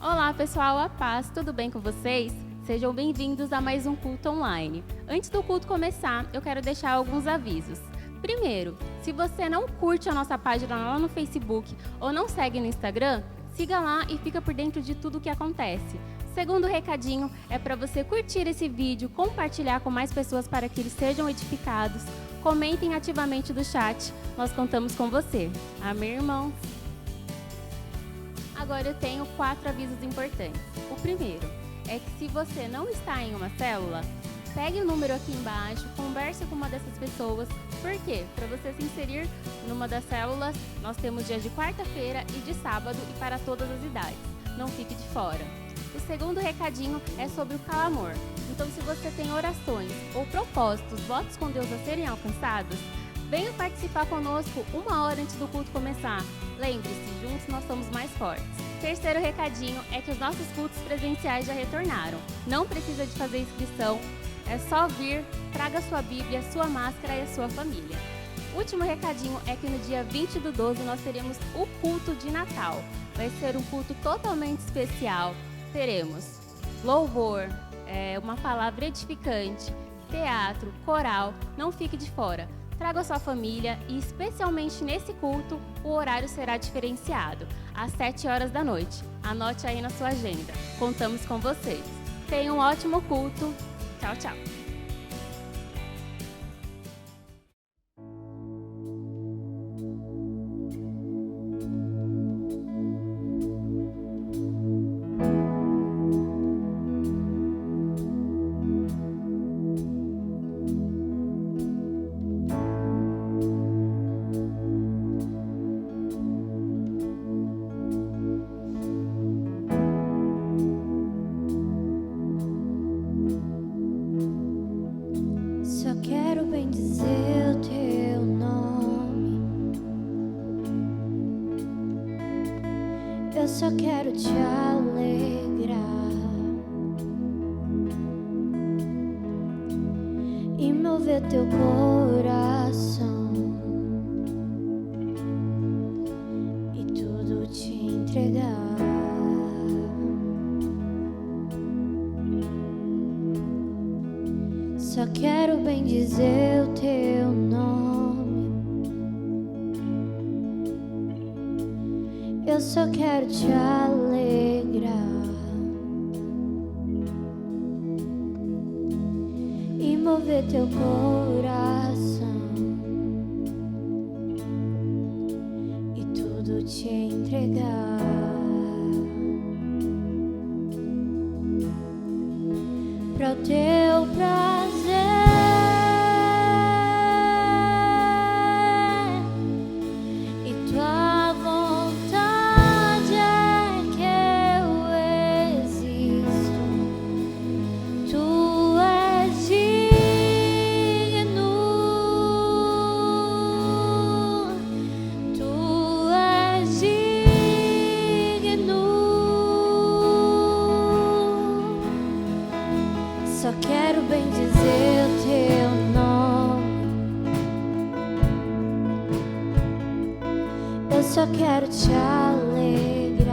Olá pessoal, a paz, tudo bem com vocês? Sejam bem-vindos a mais um culto online. Antes do culto começar, eu quero deixar alguns avisos. Primeiro, se você não curte a nossa página lá no Facebook ou não segue no Instagram, siga lá e fica por dentro de tudo o que acontece. Segundo recadinho, é para você curtir esse vídeo, compartilhar com mais pessoas para que eles sejam edificados. Comentem ativamente do chat, nós contamos com você. Amém, irmãos? Agora eu tenho 4 avisos importantes. O primeiro é que se você não está em uma célula, pegue o número aqui embaixo, converse com uma dessas pessoas. Por quê? Para você se inserir numa das células, nós temos dias de quarta-feira e de sábado e para todas as idades. Não fique de fora. O segundo recadinho é sobre o clamor. Então, se você tem orações ou propósitos, votos com Deus a serem alcançados, venha participar conosco 1 hora antes do culto começar. Lembre-se, juntos nós somos mais fortes. Terceiro recadinho é que os nossos cultos presenciais já retornaram. Não precisa de fazer inscrição, é só vir, traga sua Bíblia, sua máscara e a sua família. Último recadinho é que no dia 20/12 nós teremos o culto de Natal. Vai ser um culto totalmente especial. Teremos louvor, uma palavra edificante, teatro, coral. Não fique de fora. Traga a sua família e, especialmente nesse culto, o horário será diferenciado, às 7 horas da noite. Anote aí na sua agenda. Contamos com vocês. Tenha um ótimo culto. Tchau, tchau. Só quero bendizer o teu nome. Eu só quero te alegrar e mover teu coração e tudo te entregar. Só quero bendizer o teu nome. Eu só quero te alegrar e mover teu coração e tudo te entregar. Para o teu prazer e tua vontade é que eu existo. Tu és digno, tu és digno. Só quero bendizer o teu nome. Eu só quero te alegrar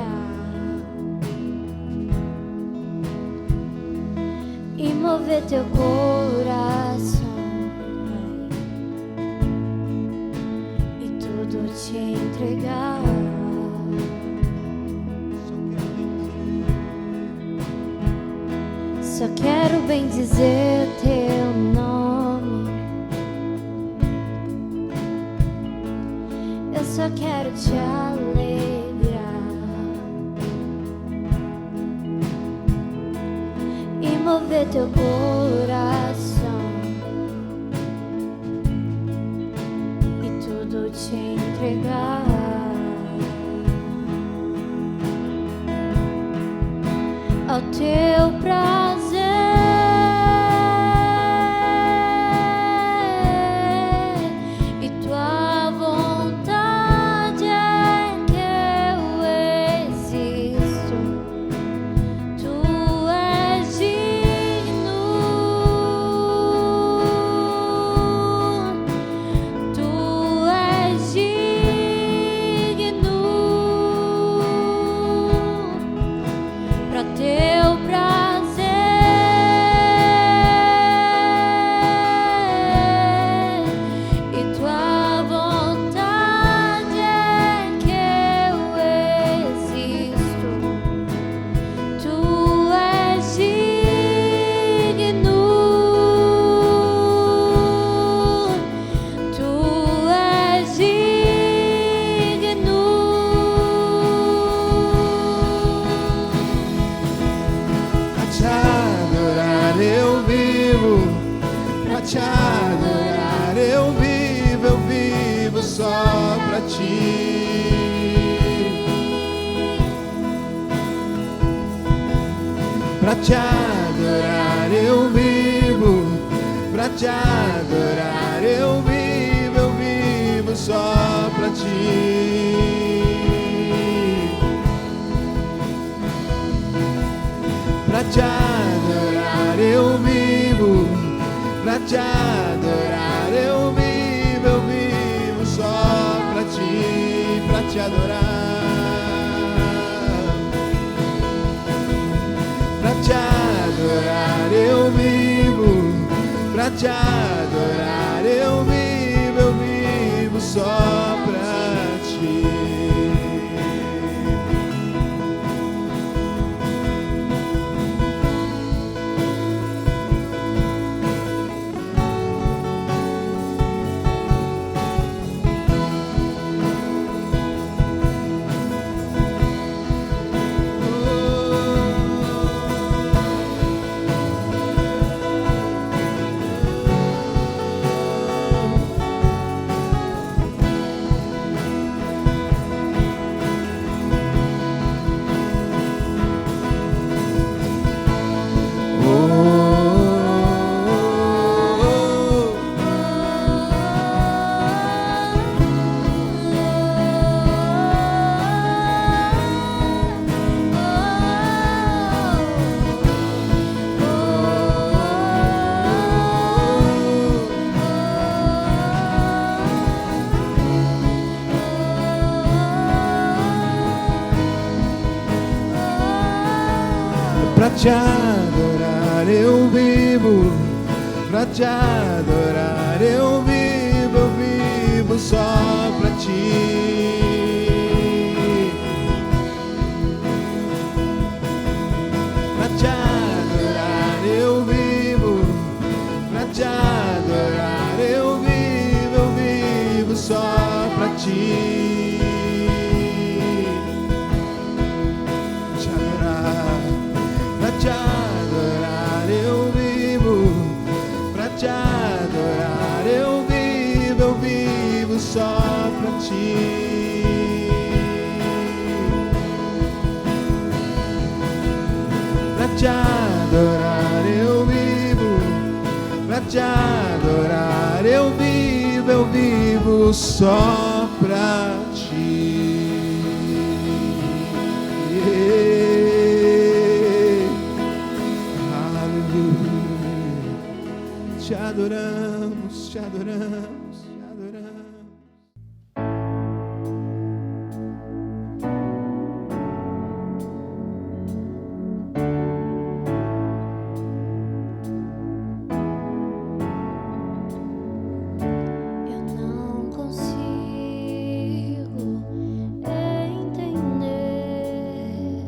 e mover teu coração e tudo te entregar. Só quero bendizer o teu nome. Eu só quero te alegrar e mover teu coração e tudo te entregar. Ao teu prazer e tua vontade é que eu existo. Tu és digno, tu és digno. só pra ti. Pra te adorar eu vivo, pra te adorar eu vivo só pra ti. Pra te adorar eu vivo, pra te adorar eu vivo só pra ti, pra te adorar. Pra te adorar eu vivo, pra te adorar eu vivo só pra ti. Pra te adorar eu vivo, pra te adorar eu vivo só pra ti. Pra te adorar eu vivo, pra te adorar eu vivo só pra ti. Pra te adorar eu vivo, pra te adorar eu vivo só pra ti. Pra te adorar eu vivo, pra te adorar eu vivo só pra ti. Te adoramos, te adoramos, te adoramos. Eu não consigo entender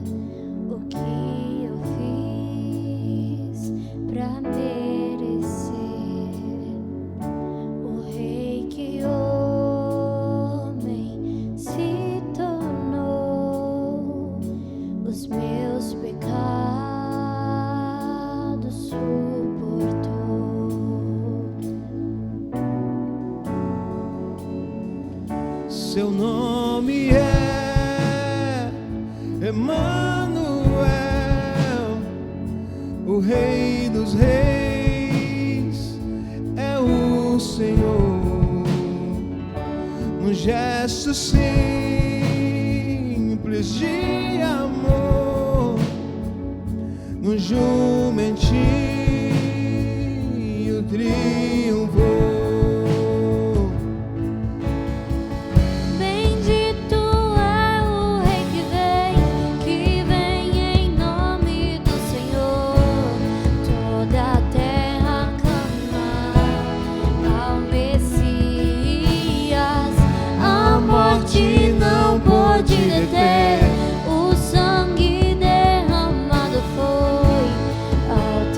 o que eu fiz pra merecer o rei que homem se tornou, os meus pecados suportou. Seu nome é Emanuel, o Rei dos Reis é o Senhor. Um gesto simples de amor, um jumentinho triunfou. Bendito é o Rei que vem em nome do Senhor. Toda a terra clama ao Messias. A morte não pôde deter, o sangue derramado foi ao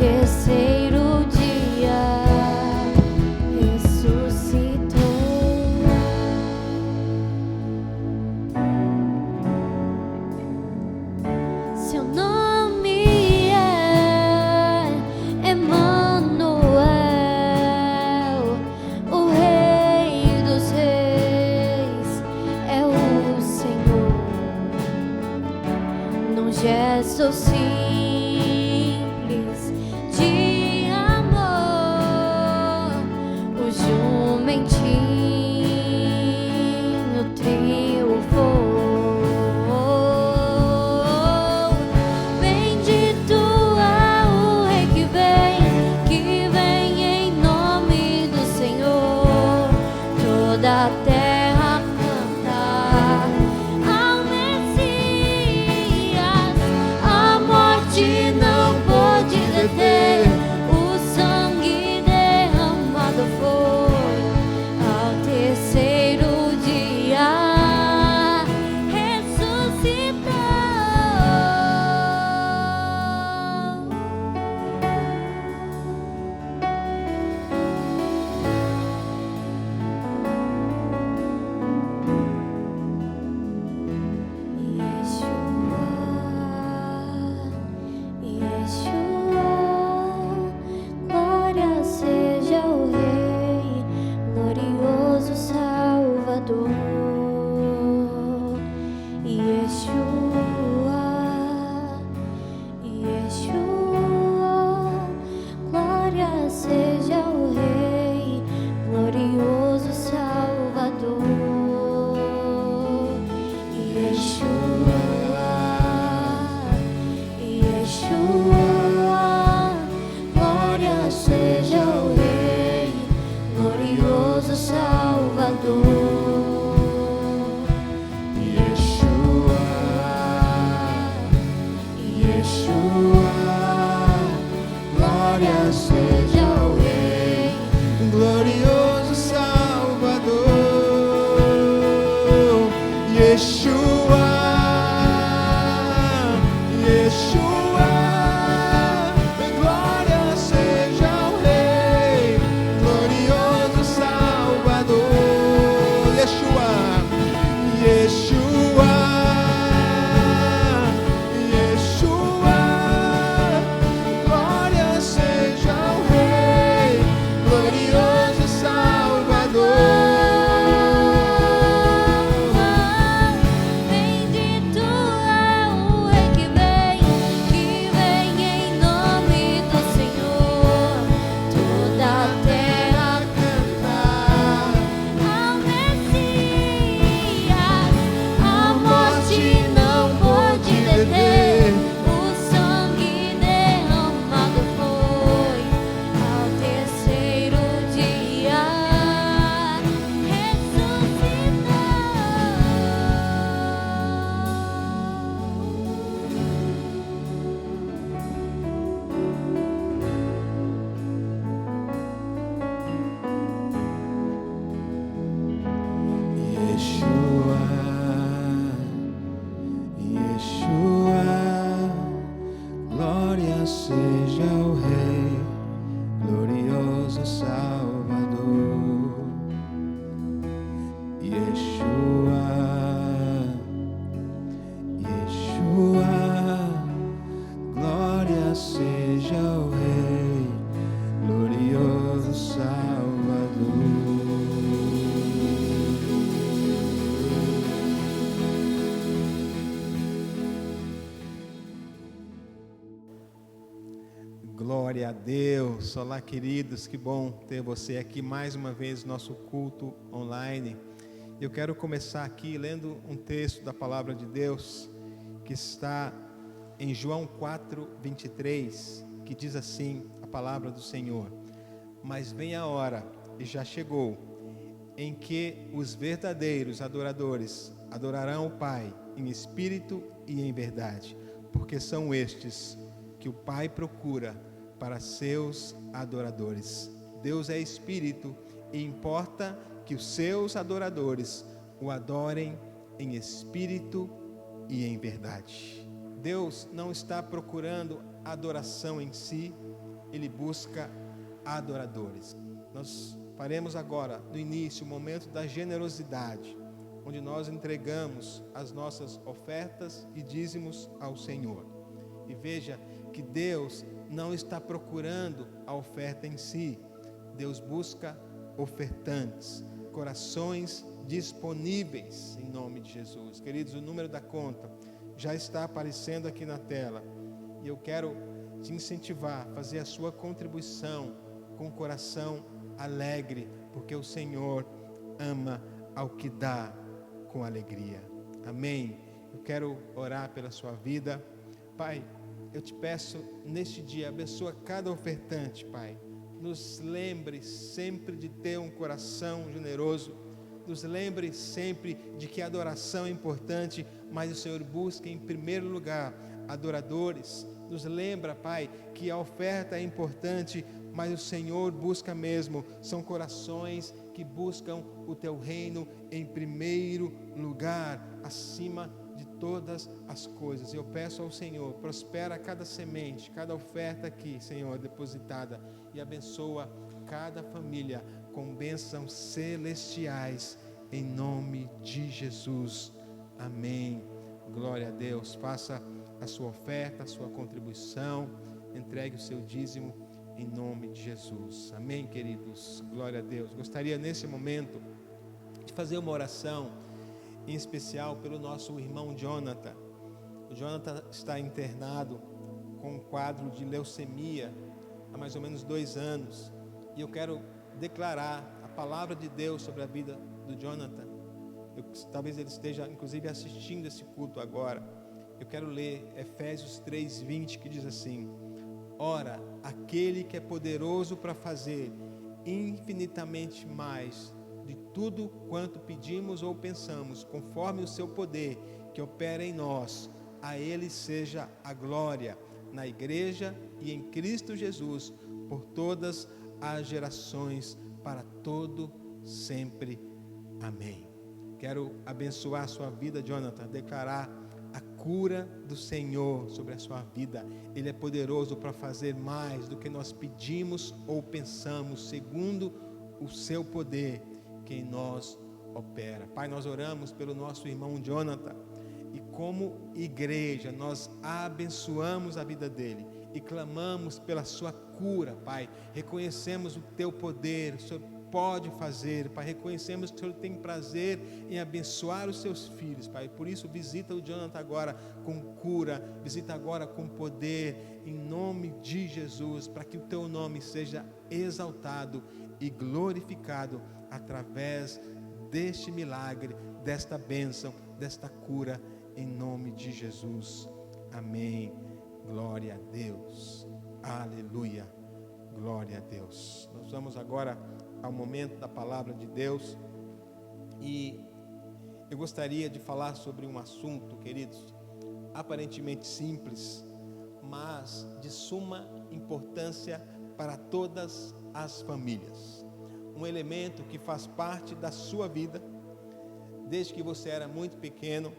sou simples de amor, o jumentinho triunfou. Bendito é o Rei que vem em nome do Senhor. Toda a terra canta ao Messias. A morte não pôde deter, o sangue derramado foi. Ao terceiro dia ressuscitou. Yeshua, glória seja o Rei, glorioso Salvador. Yeshua, glória seja o Rei, glorioso Salvador. Yeshua, glória seja o Rei, glorioso Salvador. Yeshua, glória seja o Rei, glorioso Salvador. Yeshua, glória seja o Rei, glorioso Salvador. Yeshua, glória seja o Rei, glorioso Salvador. Bendito é o Rei que vem em nome do Senhor. Toda a terra canta ao Messias. A morte não pôde deter, o sangue derramado foi. Ao terceiro dia Yeshua, glória seja o Rei, glorioso Salvador. Yeshua, glória seja o Rei, glorioso Salvador. Glória a Deus. Olá, queridos, que bom ter você aqui mais uma vez no nosso culto online. Eu quero começar aqui lendo um texto da palavra de Deus que está em João 4:23, que diz assim a palavra do Senhor: mas vem a hora, e já chegou, em que os verdadeiros adoradores adorarão o Pai em espírito e em verdade, porque são estes que o Pai procura para seus adoradores. Deus é espírito e importa que os seus adoradores o adorem em espírito e em verdade. Deus não está procurando adoração em si, Ele busca adoradores. Nós faremos agora, no início, o momento da generosidade, onde nós entregamos as nossas ofertas e dízimos ao Senhor. E veja que Deus não está procurando a oferta em si. Deus busca ofertantes, corações disponíveis em nome de Jesus. Queridos, o número da conta já está aparecendo aqui na tela. E eu quero te incentivar a fazer a sua contribuição com o coração alegre, porque o Senhor ama ao que dá com alegria. Amém? Eu quero orar pela sua vida. Pai, eu te peço neste dia, abençoa cada ofertante, Pai. Nos lembre sempre de ter um coração generoso. Nos lembre sempre de que a adoração é importante, mas o Senhor busca em primeiro lugar adoradores. Nos lembra, Pai, que a oferta é importante, mas o Senhor busca mesmo, são corações que buscam o Teu reino em primeiro lugar, acima de todas as coisas. Eu peço ao Senhor, prospera cada semente, cada oferta aqui, Senhor, depositada, e abençoa cada família com bênçãos celestiais, em nome de Jesus. Amém. Glória a Deus. Faça a sua oferta, a sua contribuição, entregue o seu dízimo em nome de Jesus. Amém, queridos. Glória a Deus. Gostaria nesse momento de fazer uma oração, em especial pelo nosso irmão Jonathan. O Jonathan está internado com um quadro de leucemia há mais ou menos 2 anos. E eu quero declarar a palavra de Deus sobre a vida do Jonathan. Talvez ele esteja inclusive assistindo esse culto agora. Eu quero ler Efésios 3:20, que diz assim: ora, aquele que é poderoso para fazer infinitamente mais de tudo quanto pedimos ou pensamos, conforme o seu poder que opera em nós, a ele seja a glória na igreja e em Cristo Jesus por todas as gerações, para todo sempre. Amém. Quero abençoar a sua vida, Jonathan, declarar a cura do Senhor sobre a sua vida. Ele é poderoso para fazer mais do que nós pedimos ou pensamos, segundo o seu poder que em nós opera. Pai, nós oramos pelo nosso irmão Jonathan, e como igreja nós abençoamos a vida dele e clamamos pela sua cura, Pai. Reconhecemos o teu poder, o Senhor pode fazer, Pai. Reconhecemos que o Senhor tem prazer em abençoar os seus filhos, Pai. Por isso, visita o Jonathan agora com cura, visita agora com poder, em nome de Jesus, para que o teu nome seja exaltado e glorificado através deste milagre, desta bênção, desta cura, em nome de Jesus. Amém. Glória a Deus. Aleluia. Glória a Deus. Nós vamos agora ao momento da palavra de Deus, e eu gostaria de falar sobre um assunto, queridos, aparentemente simples, mas de suma importância para todas as famílias. Um elemento que faz parte da sua vida desde que você era muito pequeno.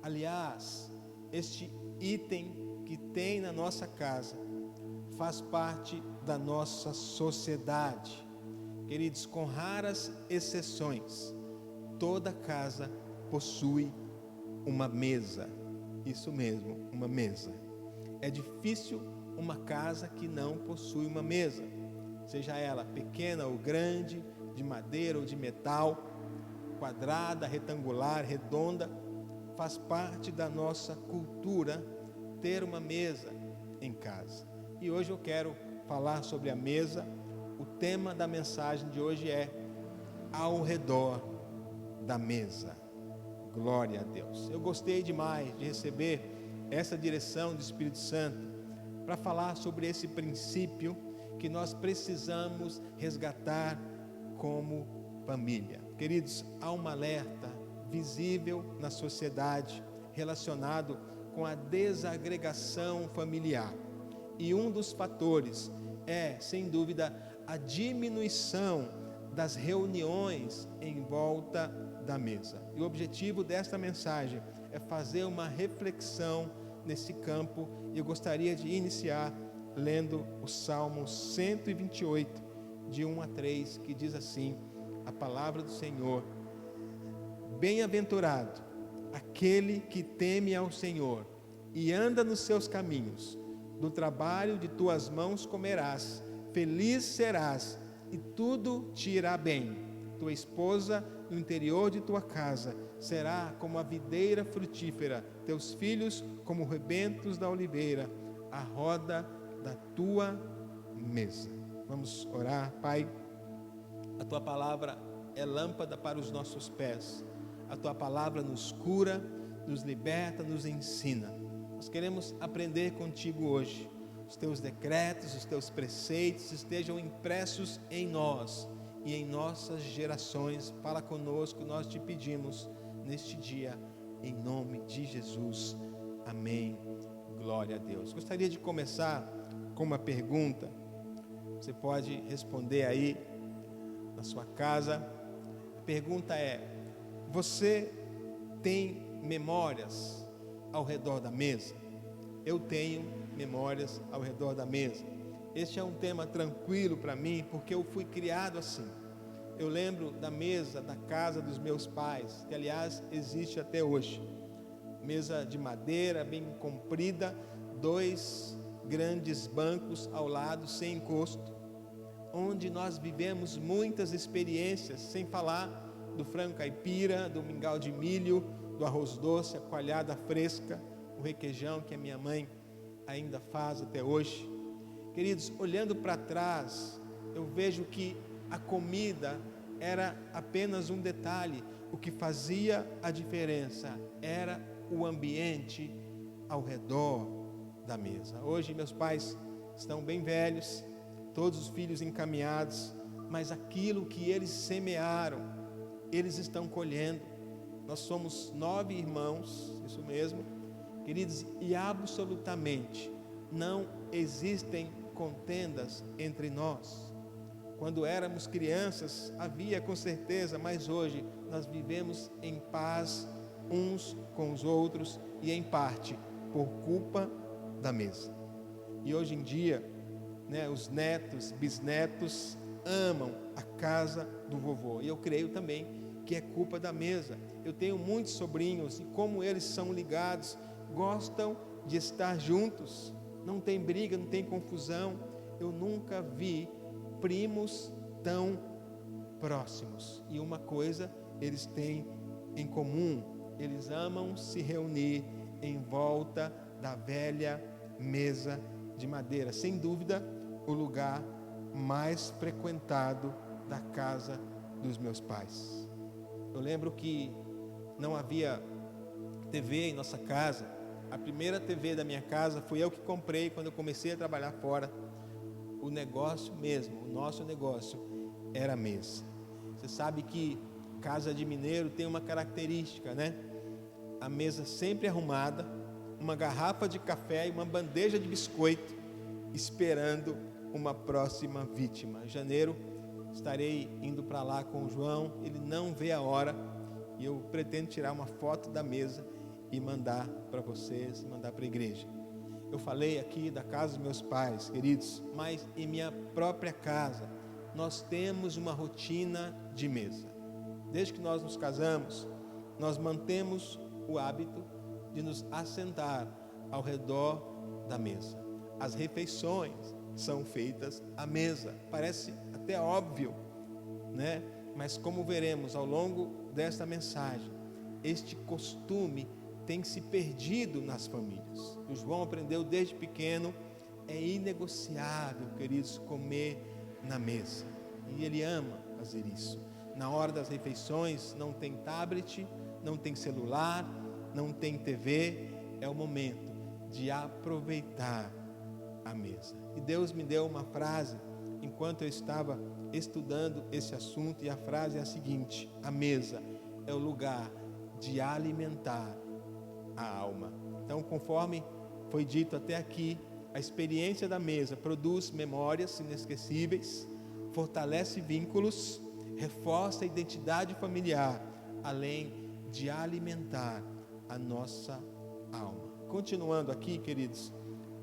Aliás, este item que tem na nossa casa faz parte da nossa sociedade. Queridos, com raras exceções, toda casa possui uma mesa. Isso mesmo, uma mesa. É difícil uma casa que não possui uma mesa, seja ela pequena ou grande, de madeira ou de metal, quadrada, retangular, redonda. Faz parte da nossa cultura ter uma mesa em casa. E hoje eu quero falar sobre a mesa. O tema da mensagem de hoje é ao redor da mesa. Glória a Deus. Eu gostei demais de receber essa direção do Espírito Santo para falar sobre esse princípio que nós precisamos resgatar como família. Queridos, há um alerta visível na sociedade relacionado com a desagregação familiar. E um dos fatores é, sem dúvida, a diminuição das reuniões em volta da mesa. E o objetivo desta mensagem é fazer uma reflexão nesse campo. E eu gostaria de iniciar lendo o Salmo 128, de 1 a 3, que diz assim, a palavra do Senhor: bem-aventurado aquele que teme ao Senhor e anda nos seus caminhos. Do trabalho de tuas mãos comerás, feliz serás, e tudo te irá bem. tua esposa e o interior de tua casa será como a videira frutífera, teus filhos como rebentos da oliveira, a roda da tua mesa. Vamos orar. Pai, a tua palavra é lâmpada para os nossos pés, a tua palavra nos cura, nos liberta, nos ensina. Nós queremos aprender contigo hoje. Os teus decretos, os teus preceitos estejam impressos em nós e em nossas gerações. Fala conosco, nós te pedimos neste dia, em nome de Jesus. Amém. Glória a Deus. Gostaria de começar com uma pergunta. Você pode responder aí na sua casa. A pergunta é: você tem memórias ao redor da mesa? Eu tenho memórias ao redor da mesa. Este é um tema tranquilo para mim, porque eu fui criado assim. Eu lembro da mesa da casa dos meus pais, que aliás existe até hoje. Mesa de madeira, bem comprida, 2 grandes bancos ao lado, sem encosto, onde nós vivemos muitas experiências, sem falar do frango caipira, do mingau de milho, do arroz doce, a coalhada fresca, o requeijão que a minha mãe ainda faz até hoje. Queridos, olhando para trás, eu vejo que a comida era apenas um detalhe. O que fazia a diferença era o ambiente ao redor da mesa. Hoje meus pais estão bem velhos, todos os filhos encaminhados, mas aquilo que eles semearam, eles estão colhendo. Nós somos 9 irmãos, isso mesmo, queridos, e absolutamente não existem contendas entre nós. Quando éramos crianças havia com certeza, mas hoje nós vivemos em paz uns com os outros e em parte por culpa da mesa. E hoje em dia, os netos, bisnetos amam a casa do vovô, e eu creio também que é culpa da mesa. Eu tenho muitos sobrinhos e como eles são ligados, gostam de estar juntos, não tem briga, não tem confusão. Eu nunca vi primos tão próximos, e uma coisa eles têm em comum: eles amam se reunir em volta da velha mesa de madeira. Sem dúvida, o lugar mais frequentado da casa dos meus pais. Eu lembro que não havia TV em nossa casa. A primeira TV da minha casa fui eu que comprei quando eu comecei a trabalhar fora. O negócio mesmo, o nosso negócio era a mesa. Você sabe que casa de mineiro tem uma característica, A mesa sempre arrumada, uma garrafa de café e uma bandeja de biscoito, esperando uma próxima vítima. Em janeiro estarei indo para lá com o João, ele não vê a hora, e eu pretendo tirar uma foto da mesa e mandar para vocês, mandar para a igreja. Eu falei aqui da casa dos meus pais, queridos, mas em minha própria casa nós temos uma rotina de mesa. Desde que nós nos casamos, nós mantemos o hábito de nos assentar ao redor da mesa. As refeições são feitas à mesa. Parece até óbvio, Mas como veremos ao longo desta mensagem, este costume tem se perdido nas famílias. O João aprendeu desde pequeno, é inegociável, queridos, comer na mesa. E ele ama fazer isso. Na hora das refeições não tem tablet, não tem celular, não tem TV, é o momento de aproveitar a mesa. E Deus me deu uma frase enquanto eu estava estudando esse assunto, e a frase é a seguinte: a mesa é o lugar de alimentar a alma. Então, conforme foi dito até aqui, a experiência da mesa produz memórias inesquecíveis, fortalece vínculos, reforça a identidade familiar, além de alimentar a nossa alma. Continuando aqui, queridos,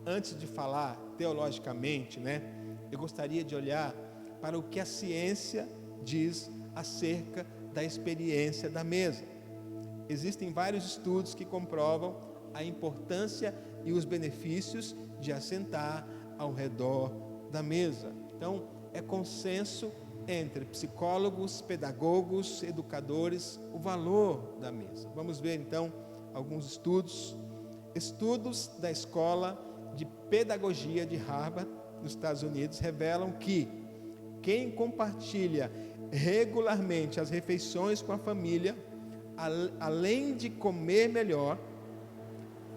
antes de falar teologicamente, eu gostaria de olhar para o que a ciência diz acerca da experiência da mesa. Existem vários estudos que comprovam a importância e os benefícios de assentar ao redor da mesa. Então, é consenso entre psicólogos, pedagogos, educadores, o valor da mesa. Vamos ver então alguns estudos. Estudos da Escola de Pedagogia de Harvard, nos Estados Unidos, revelam que quem compartilha regularmente as refeições com a família, além de comer melhor,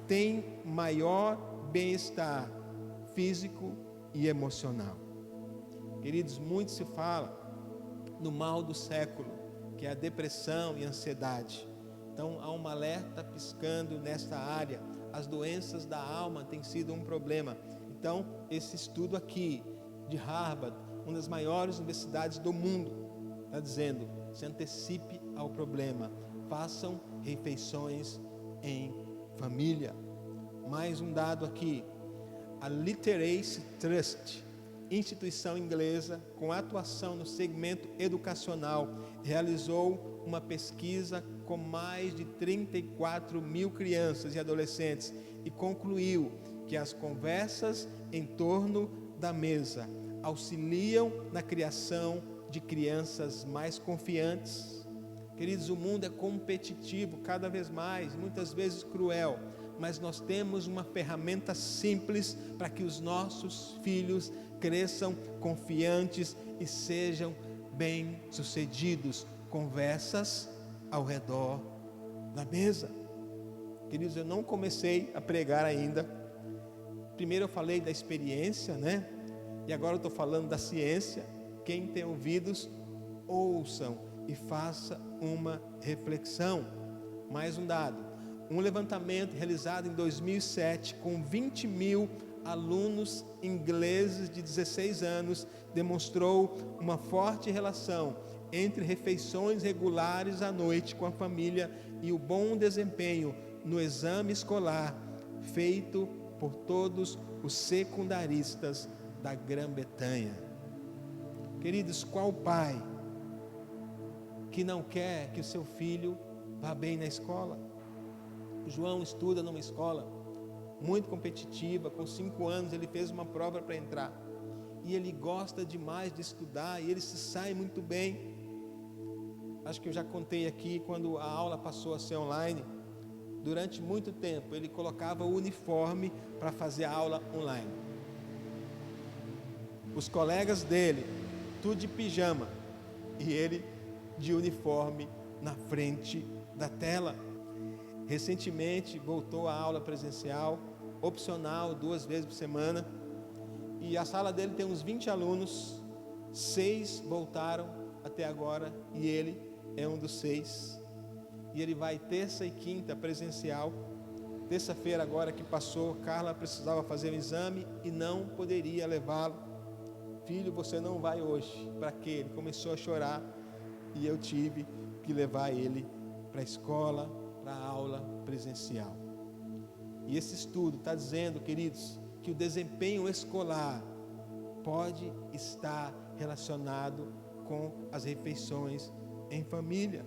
tem maior bem-estar físico e emocional. Queridos, muito se fala no mal do século, que é a depressão e a ansiedade. Então há um alerta piscando nesta área. As doenças da alma têm sido um problema. Então esse estudo aqui de Harvard, uma das maiores universidades do mundo, está dizendo: se antecipe ao problema, façam refeições em família. Mais um dado aqui: a Literacy Trust, instituição inglesa com atuação no segmento educacional, realizou uma pesquisa com mais de 34 mil crianças e adolescentes e concluiu que as conversas em torno da mesa auxiliam na criação de crianças mais confiantes. Queridos, o mundo é competitivo cada vez mais, muitas vezes cruel, mas nós temos uma ferramenta simples para que os nossos filhos cresçam confiantes e sejam bem-sucedidos. Conversas ao redor da mesa. Queridos, eu não comecei a pregar ainda. Primeiro eu falei da experiência, né? E agora eu estou falando da ciência. Quem tem ouvidos, ouçam e faça uma reflexão. Mais um dado: um levantamento realizado em 2007 com 20 mil alunos ingleses de 16 anos demonstrou uma forte relação entre refeições regulares à noite com a família e o bom desempenho no exame escolar feito por todos os secundaristas da Grã-Bretanha. Queridos, qual pai que não quer que o seu filho vá bem na escola? O João estuda numa escola muito competitiva. Com 5 anos ele fez uma prova para entrar, e ele gosta demais de estudar, e ele se sai muito bem. Acho que eu já contei aqui, quando a aula passou a ser online, durante muito tempo ele colocava o uniforme para fazer a aula online. Os colegas dele, tudo de pijama, e ele de uniforme na frente da tela. Recentemente voltou a aula presencial, opcional, 2 vezes por semana, e a sala dele tem uns 20 alunos, 6 voltaram até agora, e ele é um dos 6, e ele vai terça e quinta presencial. Terça-feira agora que passou, Carla precisava fazer um exame e não poderia levá-lo. Filho, você não vai hoje. Para quê? Ele começou a chorar, e eu tive que levar ele para a escola, para a aula presencial. E esse estudo está dizendo, queridos, que o desempenho escolar pode estar relacionado com as refeições em família.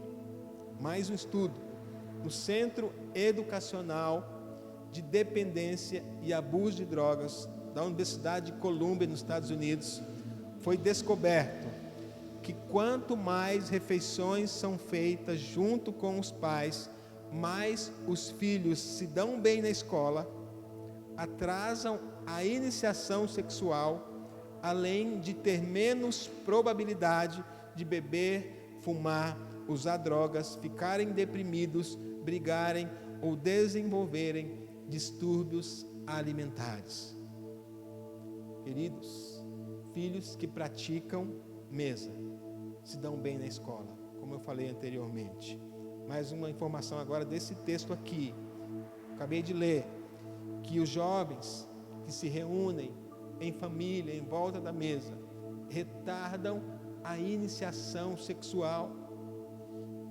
Mais um estudo: no Centro Educacional de Dependência e Abuso de Drogas da Universidade de Columbia, nos Estados Unidos, foi descoberto que quanto mais refeições são feitas junto com os pais, mais os filhos se dão bem na escola, atrasam a iniciação sexual, além de ter menos probabilidade de beber, fumar, usar drogas, ficarem deprimidos, brigarem ou desenvolverem distúrbios alimentares. Queridos, filhos que praticam mesa se dão bem na escola, como eu falei anteriormente. Mais uma informação agora desse texto aqui, acabei de ler, que os jovens que se reúnem em família, em volta da mesa, retardam a iniciação sexual.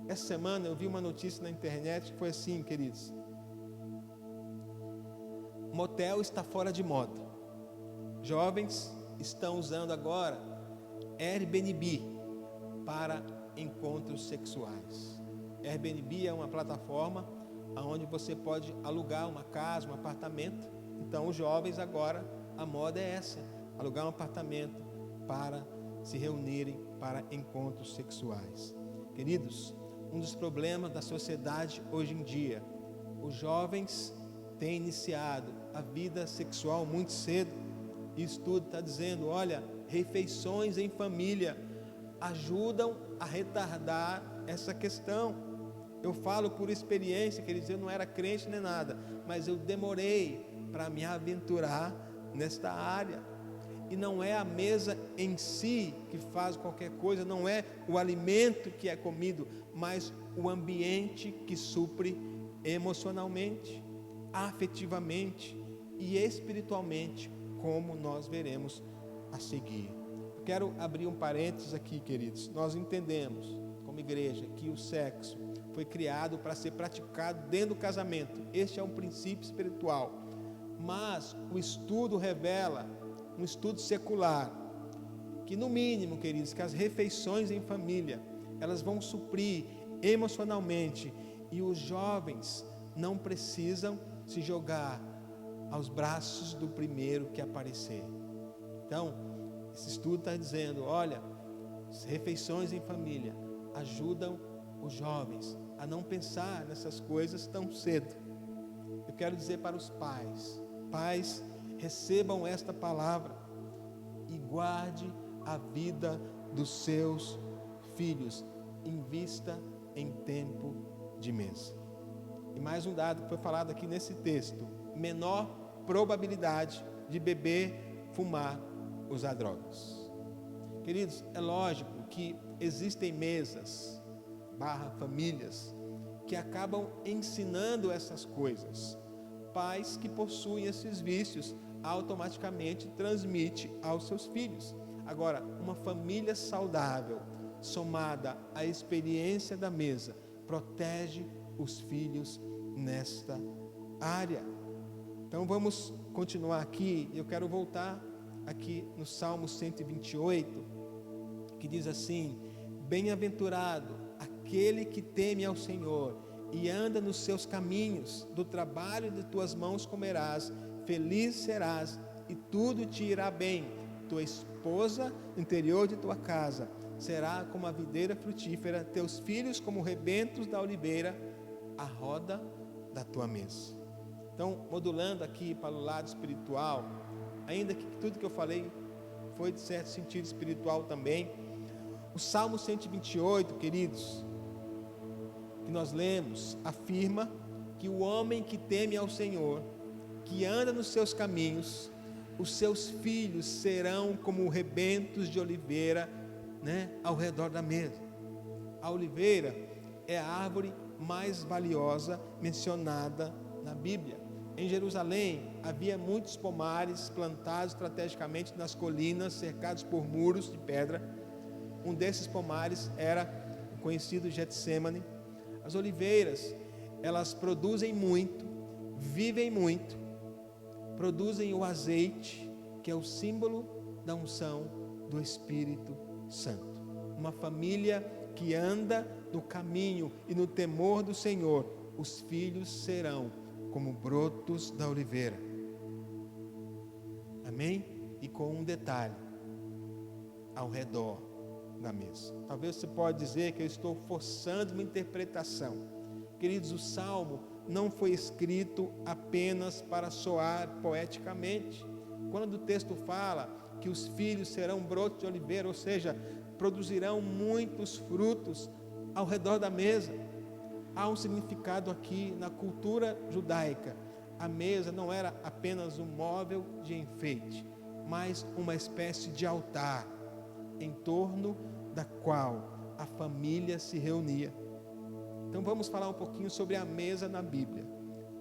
Essa semana eu vi uma notícia na internet que foi assim, queridos: motel está fora de moda. Jovens estão usando agora Airbnb para encontros sexuais. Airbnb é uma plataforma onde você pode alugar uma casa, um apartamento. Então os jovens agora, a moda é essa: alugar um apartamento para se reunirem para encontros sexuais. Queridos, um dos problemas da sociedade hoje em dia, os jovens têm iniciado a vida sexual muito cedo. E o estudo está dizendo, olha, refeições em família ajudam a retardar essa questão. Eu falo por experiência, quer dizer, eu não era crente nem nada, mas eu demorei para me aventurar nesta área. E não é a mesa em si que faz qualquer coisa, não é o alimento que é comido, mas o ambiente que supre emocionalmente, afetivamente e espiritualmente, como nós veremos a seguir. Eu quero abrir um parênteses aqui, queridos. Nós entendemos, como igreja, que o sexo foi criado para ser praticado dentro do casamento. Este é um princípio espiritual. Mas o estudo revela, um estudo secular, que no mínimo, queridos, que as refeições em família, elas vão suprir emocionalmente, e os jovens não precisam se jogar aos braços do primeiro que aparecer. Então, esse estudo está dizendo, olha, as refeições em família ajudam os jovens a não pensar nessas coisas tão cedo. Eu quero dizer para os pais, pais, recebam esta palavra e guarde a vida dos seus filhos, invista em tempo de mesa. E mais um dado que foi falado aqui nesse texto, menor probabilidade de beber, fumar, usar drogas. Queridos, é lógico que existem mesas, famílias, que acabam ensinando essas coisas. Pais que possuem esses vícios, automaticamente transmite aos seus filhos. Agora, uma família saudável, somada à experiência da mesa, protege os filhos nesta área. Então vamos continuar aqui. Eu quero voltar aqui no Salmo 128, que diz assim: bem-aventurado aquele que teme ao Senhor e anda nos seus caminhos, do trabalho de tuas mãos comerás, feliz serás e tudo te irá bem. Tua esposa no interior de tua casa será como a videira frutífera, teus filhos como rebentos da oliveira, à roda da tua mesa. Então, modulando aqui para o lado espiritual, ainda que tudo que eu falei foi de certo sentido espiritual também, o Salmo 128, queridos, que nós lemos, afirma que o homem que teme ao Senhor, que anda nos seus caminhos, os seus filhos serão como rebentos de oliveira, ao redor da mesa. A oliveira é a árvore mais valiosa mencionada na Bíblia. Em Jerusalém havia muitos pomares plantados estrategicamente nas colinas, cercados por muros de pedra. Um desses pomares era o conhecido Getsêmani. As oliveiras, elas produzem muito, vivem muito, produzem o azeite, que é o símbolo da unção do Espírito Santo. Uma família que anda no caminho e no temor do Senhor, os filhos serão como brotos da oliveira. Amém? E com um detalhe, ao redor da mesa. Talvez você pode dizer que eu estou forçando uma interpretação. Queridos, o Salmo não foi escrito apenas para soar poeticamente. Quando o texto fala que os filhos serão brotos de oliveira, ou seja, produzirão muitos frutos ao redor da mesa, há um significado aqui na cultura judaica. A mesa não era apenas um móvel de enfeite, mas uma espécie de altar em torno da qual a família se reunia. Então vamos falar um pouquinho sobre a mesa na Bíblia.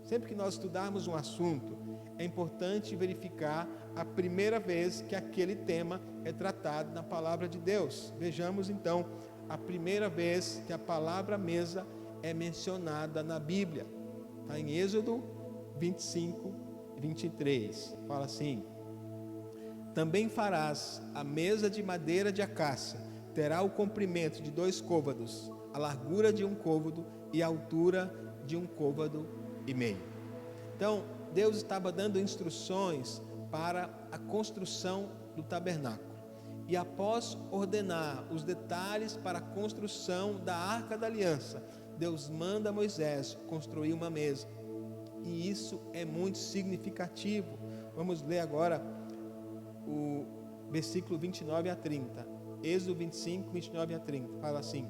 Sempre que nós estudarmos um assunto, é importante verificar a primeira vez que aquele tema é tratado na palavra de Deus. Vejamos então a primeira vez que a palavra mesa é mencionada na Bíblia. Está em Êxodo 25, 23. Fala assim: também farás a mesa de madeira de acácia, terá o comprimento de 2 côvados, a largura de 1 côvado e a altura de 1,5 côvados. Então, Deus estava dando instruções para a construção do tabernáculo. E após ordenar os detalhes para a construção da Arca da Aliança, Deus manda Moisés construir uma mesa. E isso é muito significativo. Vamos ler agora o versículo 29 a 30. Êxodo 25, 29 a 30. Fala assim: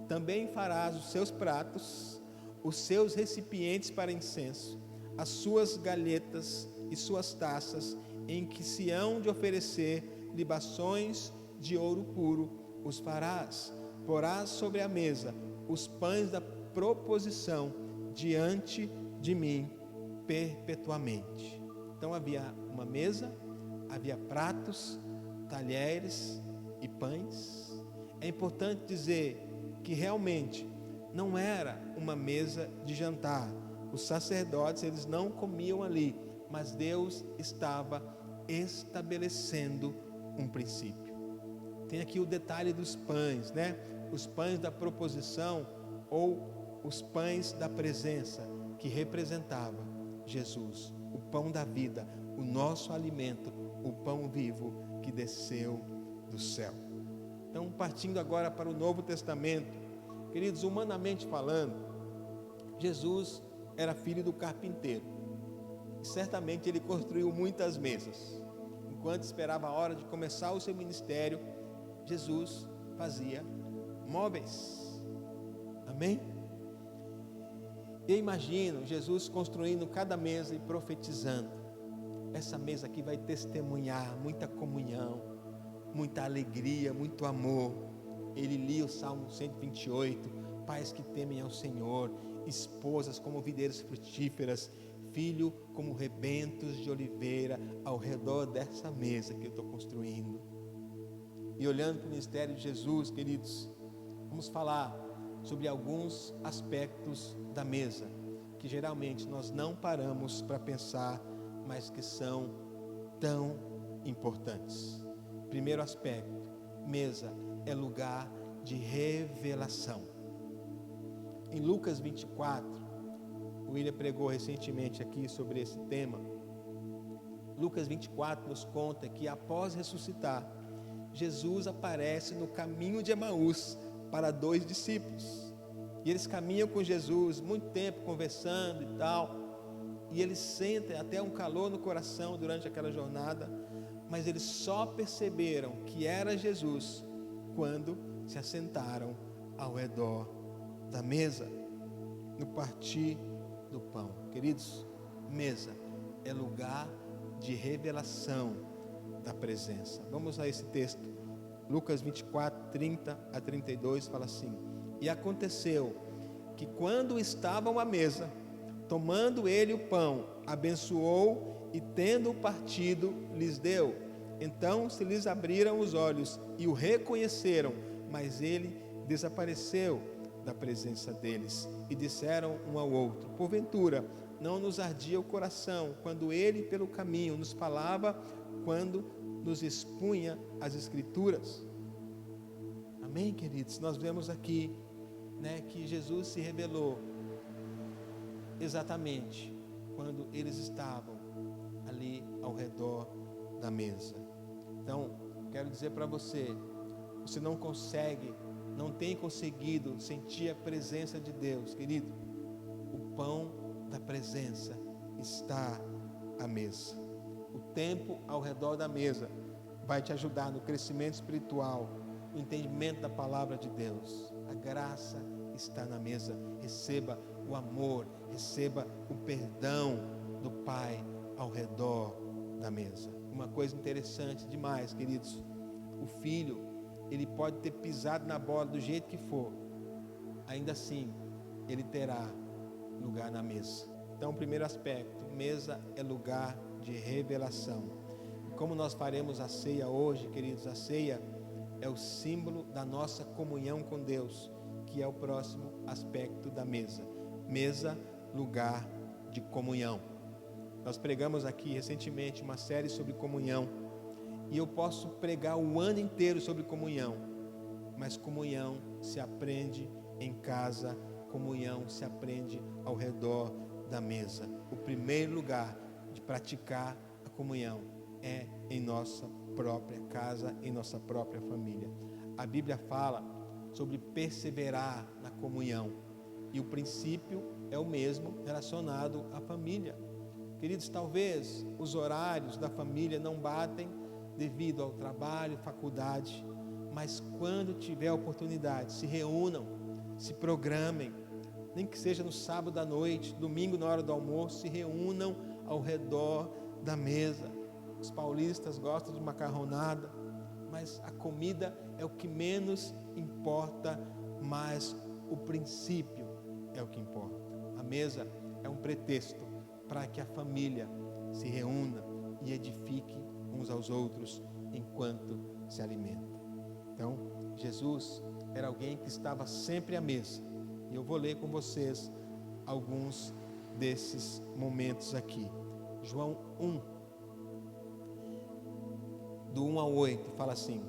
também farás os seus pratos, os seus recipientes para incenso, as suas galhetas e suas taças, em que se hão de oferecer libações de ouro puro, os farás. Porás sobre a mesa os pães da proposição diante de mim perpetuamente. Então havia uma mesa, havia pratos, talheres e pães. É importante dizer que realmente não era uma mesa de jantar. Os sacerdotes, eles não comiam ali, mas Deus estava estabelecendo um princípio. Tem aqui o detalhe dos pães, né? Os pães da proposição ou os pães da presença, que representava Jesus, o pão da vida, o nosso alimento, o pão vivo que desceu do céu. Então, partindo agora para o Novo Testamento, queridos, humanamente falando, Jesus era filho do carpinteiro. Certamente ele construiu muitas mesas. Enquanto esperava a hora de começar o seu ministério, Jesus fazia móveis. Amém? Eu imagino Jesus construindo cada mesa e profetizando: essa mesa aqui vai testemunhar muita comunhão, muita alegria, muito amor. Ele lia o Salmo 128, pais que temem ao Senhor, esposas como videiras frutíferas, filho como rebentos de oliveira ao redor dessa mesa que eu estou construindo. E olhando para o ministério de Jesus, queridos, vamos falar sobre alguns aspectos da mesa, que geralmente nós não paramos para pensar, mas que são tão importantes. Primeiro aspecto: mesa é lugar de revelação. Em Lucas 24, o William pregou recentemente aqui sobre esse tema. Lucas 24 nos conta que após ressuscitar, Jesus aparece no caminho de Emaús para 2 discípulos. E eles caminham com Jesus muito tempo conversando e tal. E eles sentem até um calor no coração durante aquela jornada. Mas eles só perceberam que era Jesus quando se assentaram ao redor da mesa, no partir do pão. Queridos, mesa é lugar de revelação da presença. Vamos a esse texto. Lucas 24, 30 a 32 fala assim: e aconteceu que quando estavam à mesa, tomando ele o pão, abençoou e tendo-o partido, lhes deu. Então se lhes abriram os olhos e o reconheceram, mas ele desapareceu da presença deles. E disseram um ao outro: porventura não nos ardia o coração quando ele pelo caminho nos falava, quando nos expunha as Escrituras? Amém, queridos? Nós vemos aqui, que Jesus se revelou exatamente quando eles estavam ali ao redor da mesa. Então, quero dizer para você, você não tem conseguido sentir a presença de Deus, querido. O pão da presença está à mesa. O tempo ao redor da mesa vai te ajudar no crescimento espiritual, no entendimento da palavra de Deus. A graça está na mesa. Receba o amor, receba o perdão do Pai ao redor da mesa. Uma coisa interessante demais, queridos: o filho, ele pode ter pisado na bola do jeito que for, ainda assim ele terá lugar na mesa. Então, o primeiro aspecto: mesa é lugar de revelação. Como nós faremos a ceia hoje, queridos? A ceia é o símbolo da nossa comunhão com Deus, que é o próximo aspecto da mesa. Mesa, lugar de comunhão. Nós pregamos aqui recentemente uma série sobre comunhão, e eu posso pregar o ano inteiro sobre comunhão, mas comunhão se aprende em casa, comunhão se aprende ao redor da mesa. O primeiro lugar de praticar a comunhão é em nossa própria casa, em nossa própria família. A Bíblia fala sobre perseverar na comunhão, e o princípio é o mesmo relacionado à família. Queridos, talvez os horários da família não batem devido ao trabalho, faculdade, mas quando tiver oportunidade, se reúnam, se programem, nem que seja no sábado à noite, domingo na hora do almoço, se reúnam ao redor da mesa. Os paulistas gostam de macarronada, mas a comida é o que menos importa, mas o princípio é o que importa. A mesa é um pretexto para que a família se reúna e edifique uns aos outros enquanto se alimenta. Então, Jesus era alguém que estava sempre à mesa. E eu vou ler com vocês alguns desses momentos aqui. João 1, do 1 ao 8, fala assim: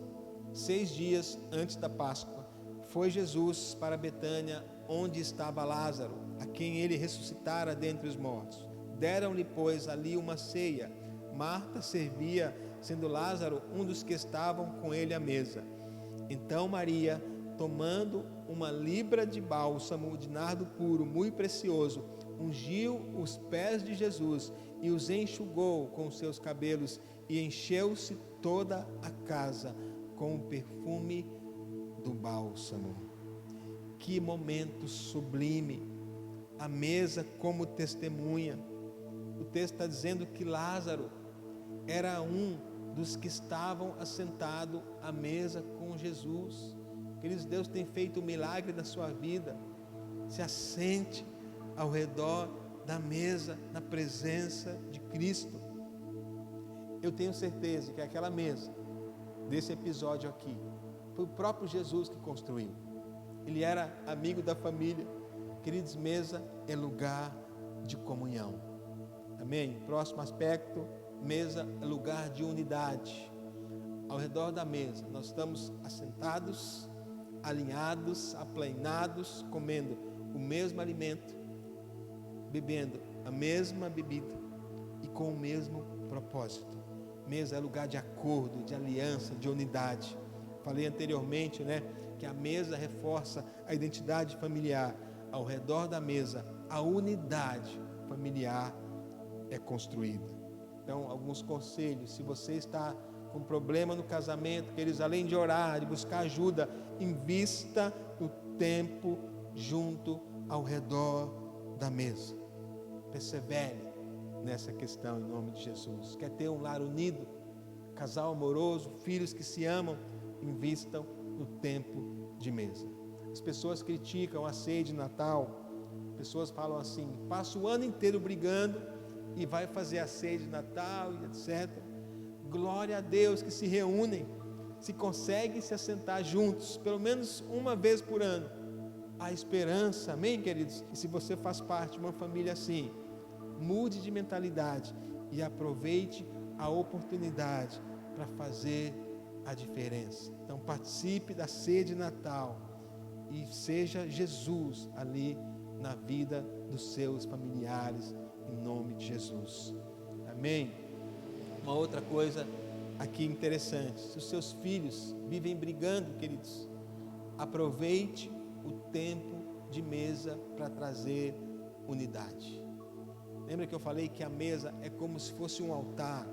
6 dias antes da Páscoa, foi Jesus para Betânia, onde estava Lázaro, a quem ele ressuscitara dentre os mortos. Deram-lhe, pois, ali uma ceia. Marta servia, sendo Lázaro um dos que estavam com ele à mesa. Então Maria, tomando uma libra de bálsamo de nardo puro, muito precioso, ungiu os pés de Jesus e os enxugou com os seus cabelos, e encheu-se toda a casa com o perfume do bálsamo. Que momento sublime! A mesa como testemunha. O texto está dizendo que Lázaro era um dos que estavam assentados à mesa com Jesus. Queridos, Deus tem feito um milagre na sua vida. Se assente ao redor da mesa, na presença de Cristo. Eu tenho certeza que aquela mesa, desse episódio aqui, foi o próprio Jesus que construiu. Ele era amigo da família. Queridos, mesa é lugar de comunhão. Amém? Próximo aspecto, mesa é lugar de unidade. Ao redor da mesa, nós estamos assentados, alinhados, aplainados, comendo o mesmo alimento, bebendo a mesma bebida e com o mesmo propósito. Mesa é lugar de acordo, de aliança, de unidade. Falei anteriormente, que a mesa reforça a identidade familiar. Ao redor da mesa, a unidade familiar é construída. Então, alguns conselhos: se você está com problema no casamento, que eles, além de orar, de buscar ajuda, invista o tempo junto ao redor da mesa. Persevere nessa questão em nome de Jesus. Quer ter um lar unido, casal amoroso, filhos que se amam, invistam no tempo de mesa. As pessoas criticam a ceia de Natal. Pessoas falam assim: passa o ano inteiro brigando e vai fazer a ceia de Natal e etc. Glória a Deus que se reúnem, se conseguem se assentar juntos, pelo menos uma vez por ano. Há esperança, amém, queridos? E se você faz parte de uma família assim, mude de mentalidade e aproveite a oportunidade para fazer a diferença. Então participe da ceia de Natal e seja Jesus ali na vida dos seus familiares, em nome de Jesus. Amém? Uma outra coisa aqui interessante: se os seus filhos vivem brigando, queridos, aproveite o tempo de mesa para trazer unidade. Lembra que eu falei que a mesa é como se fosse um altar?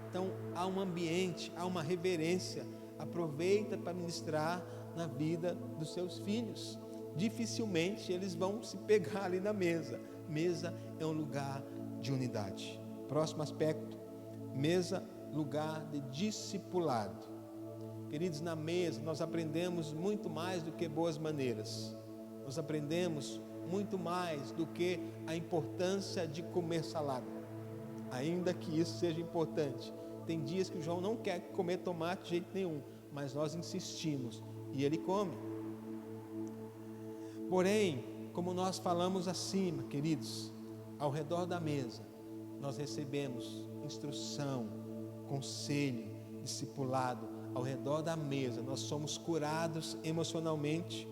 Então há um ambiente, há uma reverência. Aproveita para ministrar na vida dos seus filhos. Dificilmente eles vão se pegar ali na mesa. Mesa é um lugar de unidade. Próximo aspecto: mesa, lugar de discipulado. Queridos, na mesa nós aprendemos muito mais do que boas maneiras. Nós aprendemos muito mais do que a importância de comer salada. Ainda que isso seja importante. Tem dias que o João não quer comer tomate de jeito nenhum, mas nós insistimos e ele come. Porém, como nós falamos acima, queridos, ao redor da mesa, nós recebemos instrução, conselho, discipulado. Ao redor da mesa, nós somos curados emocionalmente,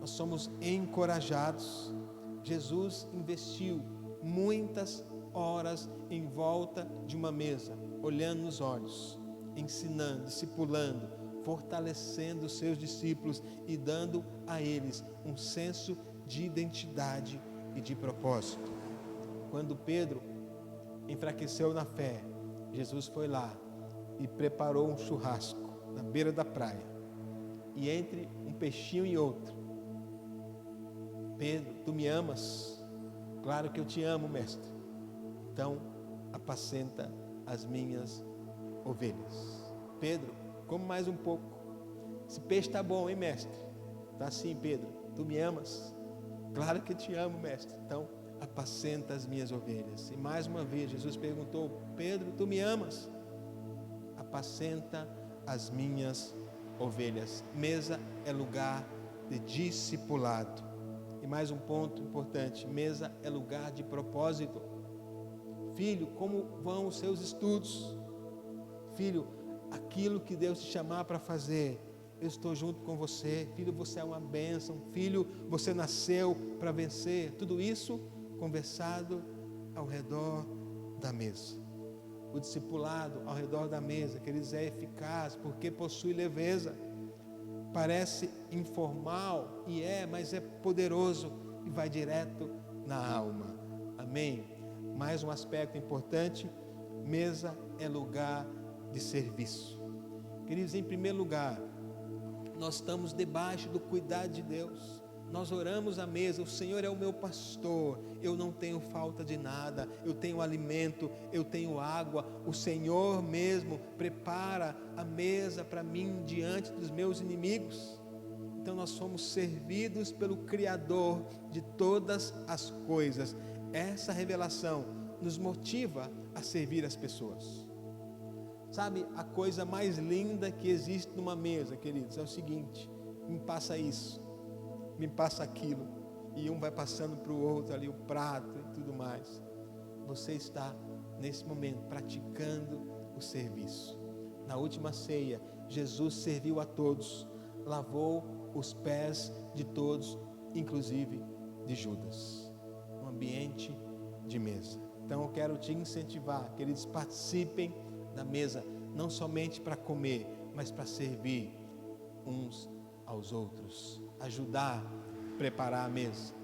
nós somos encorajados. Jesus investiu muitas horas em volta de uma mesa, olhando nos olhos, ensinando, discipulando, fortalecendo os seus discípulos e dando a eles um senso de identidade e de propósito. Quando Pedro enfraqueceu na fé, Jesus foi lá e preparou um churrasco na beira da praia. E entre um peixinho e outro: Pedro, tu me amas? Claro que eu te amo, mestre. Então, apacenta as minhas ovelhas. Pedro, come mais um pouco. Esse peixe está bom, hein, mestre? Está sim, Pedro. Tu me amas? Claro que eu te amo, mestre. Então, apacenta as minhas ovelhas. E mais uma vez, Jesus perguntou: Pedro, tu me amas? Apacenta as minhas ovelhas. Mesa é lugar de discipulado. E mais um ponto importante: mesa é lugar de propósito. Filho, como vão os seus estudos? Filho, aquilo que Deus te chamar para fazer, eu estou junto com você. Filho, você é uma bênção. Filho, você nasceu para vencer. Tudo isso conversado ao redor da mesa. O discipulado ao redor da mesa, queridos, é eficaz porque possui leveza. Parece informal, mas é poderoso e vai direto na alma. Amém? Mais um aspecto importante: mesa é lugar de serviço. Queridos, em primeiro lugar, nós estamos debaixo do cuidado de Deus. Nós oramos à mesa: o Senhor é o meu pastor, eu não tenho falta de nada, eu tenho alimento, eu tenho água. O Senhor mesmo prepara a mesa para mim diante dos meus inimigos. Então nós somos servidos pelo Criador de todas as coisas. Essa revelação nos motiva a servir as pessoas. Sabe, a coisa mais linda que existe numa mesa, queridos, é o seguinte: me passa isso, me passa aquilo, e um vai passando para o outro ali o prato e tudo mais. Você está nesse momento praticando o serviço. Na última ceia, Jesus serviu a todos, lavou os pés de todos, inclusive de Judas. Um ambiente de mesa. Então eu quero te incentivar, queridos, participem da mesa, não somente para comer, mas para servir uns aos outros, ajudar a preparar a mesa.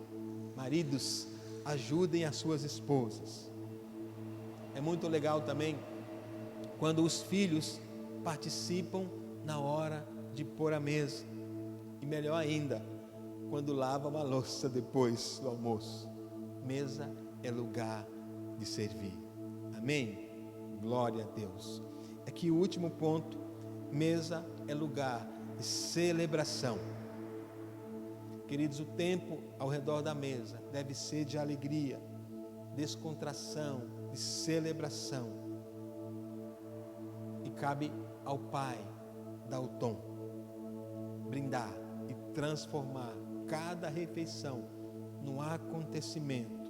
Maridos, ajudem as suas esposas. É muito legal também quando os filhos participam na hora de pôr a mesa, e melhor ainda, quando lavam a louça depois do almoço. Mesa é lugar de servir. Amém? Glória a Deus. Aqui o último ponto: mesa é lugar de celebração. Queridos, o tempo ao redor da mesa deve ser de alegria, descontração, de celebração. E cabe ao pai dar o tom, brindar e transformar cada refeição num acontecimento,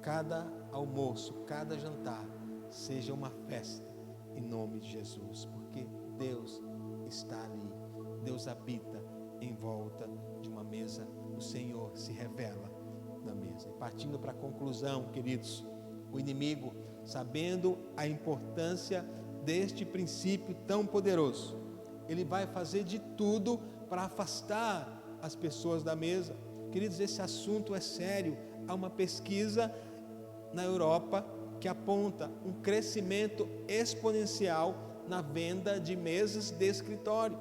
cada almoço, cada jantar seja uma festa em nome de Jesus, porque Deus está ali, Deus habita em volta de uma mesa, o Senhor se revela na mesa. E partindo para a conclusão, queridos, o inimigo, sabendo a importância deste princípio tão poderoso, ele vai fazer de tudo para afastar as pessoas da mesa. Queridos, esse assunto é sério. Há uma pesquisa na Europa que aponta um crescimento exponencial na venda de mesas de escritório.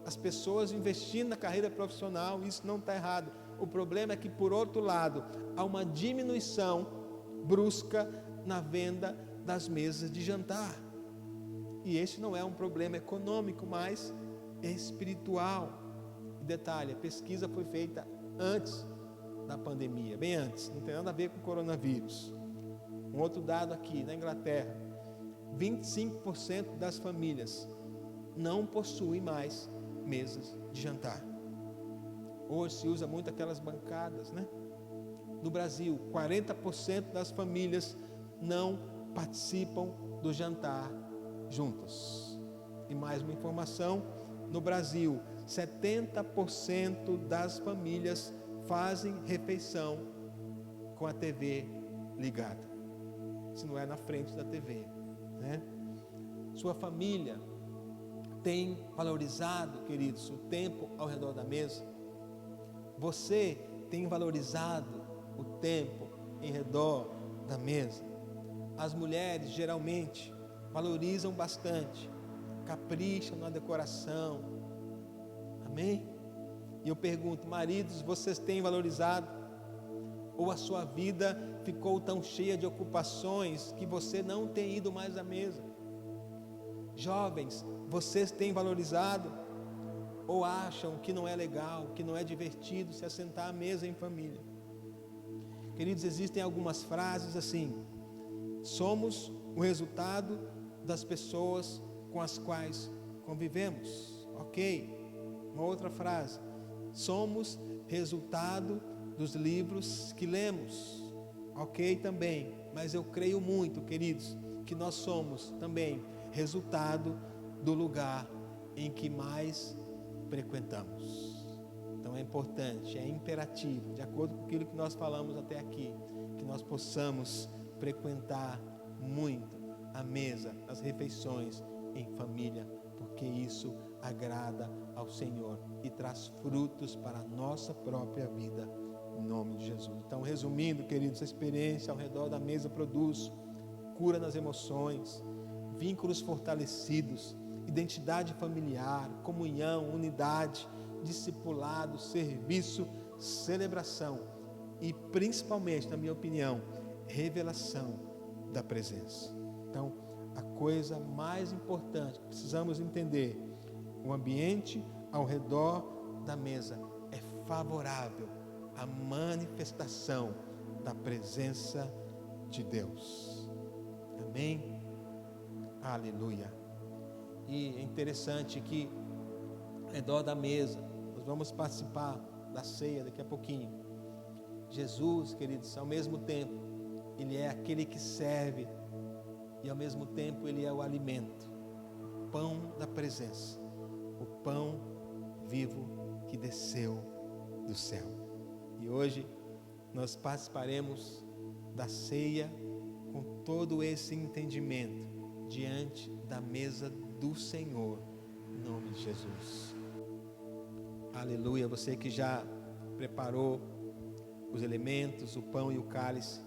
As pessoas investindo na carreira profissional, isso não está errado. O problema é que, por outro lado, há uma diminuição brusca na venda das mesas de jantar. E esse não é um problema econômico, mas espiritual. E detalhe, a pesquisa foi feita antes da pandemia, bem antes, não tem nada a ver com o coronavírus. Um outro dado aqui, na Inglaterra, 25% das famílias não possuem mais mesas de jantar. Hoje se usa muito aquelas bancadas, né? No Brasil, 40% das famílias não participam do jantar juntas. E mais uma informação: no Brasil, 70% das famílias fazem refeição com a TV ligada, se não é na frente da TV, né? Sua família tem valorizado, queridos, o tempo ao redor da mesa? Você tem valorizado o tempo em redor da mesa? As mulheres geralmente valorizam bastante, capricham na decoração. Amém? E eu pergunto, maridos, vocês têm valorizado? Ou a sua vida ficou tão cheia de ocupações que você não tem ido mais à mesa? Jovens, vocês têm valorizado? Ou acham que não é legal, que não é divertido se assentar à mesa em família? Queridos, existem algumas frases assim: somos o resultado das pessoas com as quais convivemos. Ok. Uma outra frase: somos resultado dos livros que lemos. Ok também. Mas eu creio muito, queridos, que nós somos também resultado do lugar em que mais frequentamos. Então é importante, é imperativo, de acordo com aquilo que nós falamos até aqui, que nós possamos frequentar muito a mesa, as refeições em família, porque isso agrada ao Senhor e traz frutos para a nossa própria vida, em nome de Jesus. Então, resumindo, queridos, a experiência ao redor da mesa produz cura nas emoções, vínculos fortalecidos, identidade familiar, comunhão, unidade, discipulado, serviço, celebração e principalmente, na minha opinião, revelação da presença. Então, a coisa mais importante que precisamos entender: o ambiente ao redor da mesa é favorável à manifestação da presença de Deus. Amém? Aleluia. E é interessante que ao redor da mesa, nós vamos participar da ceia daqui a pouquinho. Jesus, queridos, ao mesmo tempo, Ele é aquele que serve e ao mesmo tempo Ele é o alimento, o pão da presença, o pão vivo que desceu do céu. E hoje nós participaremos da ceia com todo esse entendimento diante da mesa do Senhor, em nome de Jesus. Aleluia. Você que já preparou os elementos, o pão e o cálice,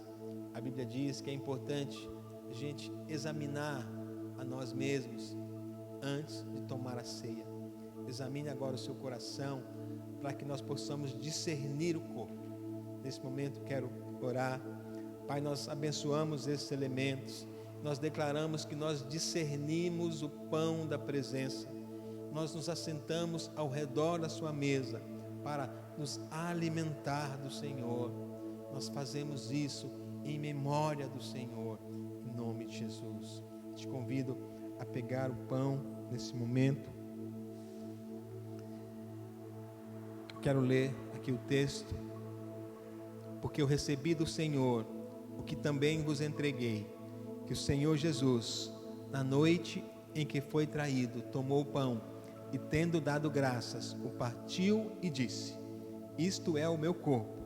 a Bíblia diz que é importante a gente examinar a nós mesmos antes de tomar a ceia. Examine agora o seu coração para que nós possamos discernir o corpo. Nesse momento quero orar. Pai, nós abençoamos esses elementos. Nós declaramos que nós discernimos o pão da presença. Nós nos assentamos ao redor da sua mesa para nos alimentar do Senhor. Nós fazemos isso em memória do Senhor, em nome de Jesus. Te convido a pegar o pão nesse momento. Quero ler aqui o texto. Porque eu recebi do Senhor o que também vos entreguei, que o Senhor Jesus, na noite em que foi traído, tomou o pão e, tendo dado graças, o partiu e disse: isto é o meu corpo,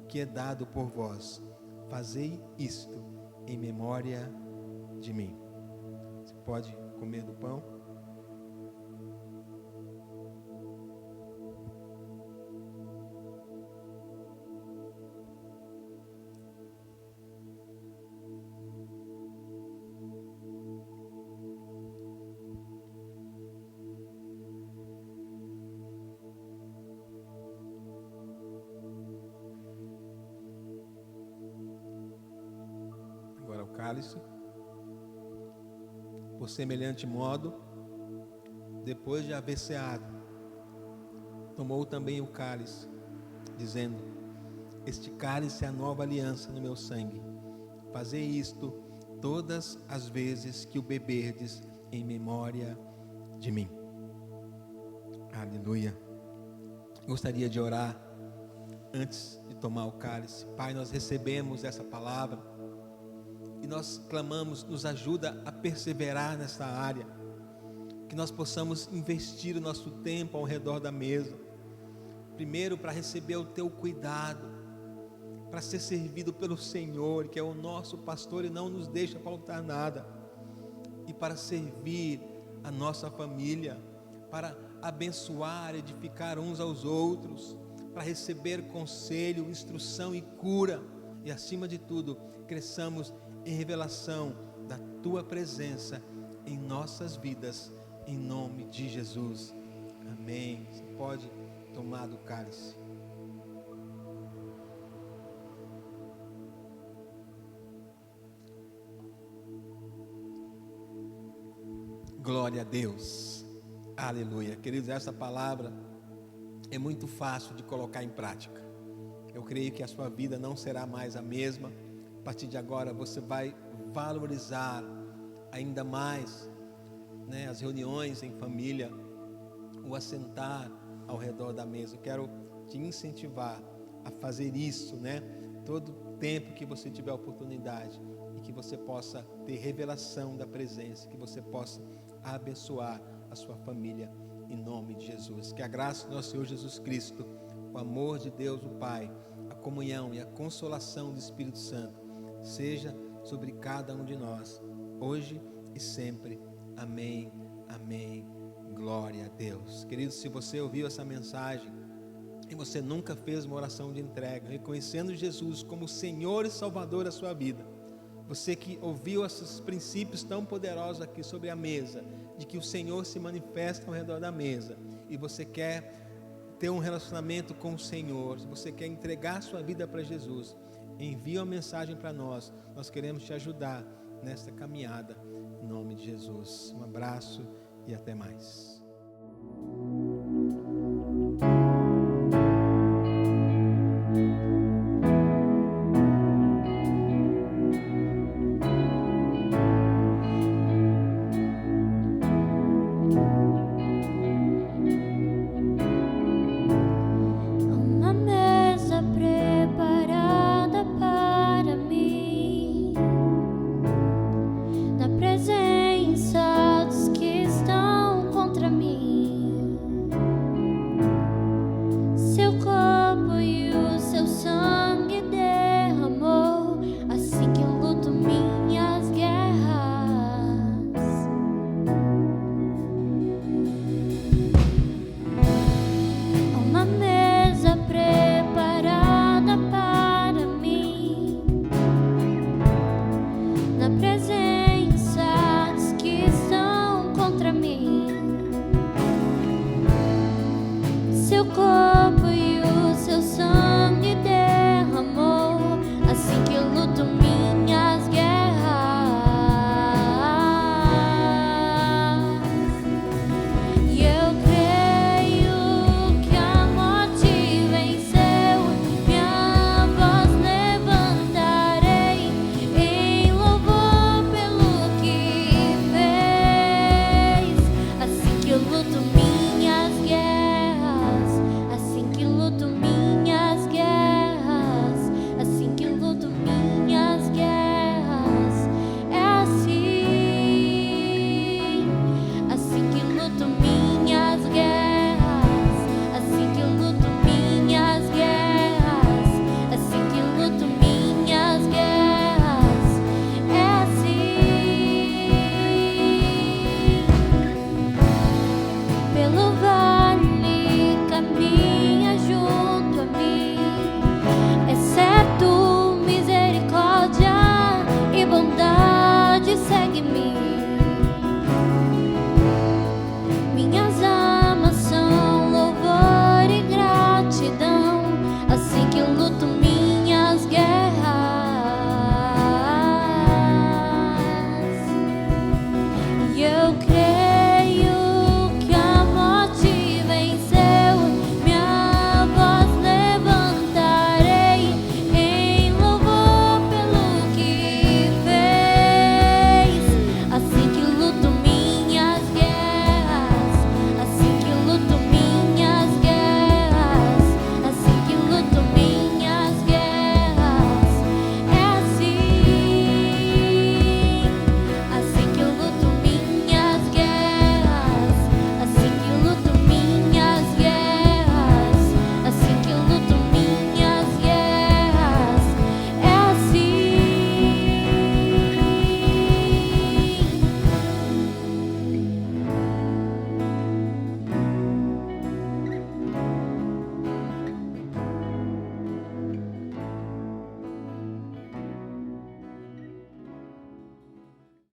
que é dado por vós. Fazei isto em memória de mim. Você pode comer do pão? Agora o cálice. Por semelhante modo, depois de haver ceado, tomou também o cálice, dizendo: este cálice é a nova aliança no meu sangue. Fazei isto todas as vezes que o beberdes em memória de mim. Aleluia. Gostaria de orar antes de tomar o cálice. Pai, nós recebemos essa palavra e nós clamamos: nos ajuda a perseverar nessa área, que nós possamos investir o nosso tempo ao redor da mesa, primeiro para receber o teu cuidado, para ser servido pelo Senhor, que é o nosso pastor e não nos deixa faltar nada, e para servir a nossa família, para abençoar, edificar uns aos outros, para receber conselho, instrução e cura, e acima de tudo, cresçamos em revelação da Tua presença em nossas vidas, em nome de Jesus. Amém. Você pode tomar do cálice. Glória a Deus. Aleluia. Queridos, essa palavra é muito fácil de colocar em prática. Eu creio que a sua vida não será mais a mesma. A partir de agora você vai valorizar ainda mais, as reuniões em família, o assentar ao redor da mesa. Eu quero te incentivar a fazer isso, todo tempo que você tiver oportunidade, e que você possa ter revelação da presença, que você possa abençoar a sua família em nome de Jesus. Que a graça do nosso Senhor Jesus Cristo, o amor de Deus o Pai, a comunhão e a consolação do Espírito Santo seja sobre cada um de nós, hoje e sempre. Amém, amém, glória a Deus. Queridos, se você ouviu essa mensagem e você nunca fez uma oração de entrega, reconhecendo Jesus como Senhor e Salvador da sua vida, você que ouviu esses princípios tão poderosos aqui sobre a mesa, de que o Senhor se manifesta ao redor da mesa, e você quer ter um relacionamento com o Senhor, se você quer entregar sua vida para Jesus, envie uma mensagem para nós. Nós queremos te ajudar nesta caminhada, em nome de Jesus. Um abraço e até mais.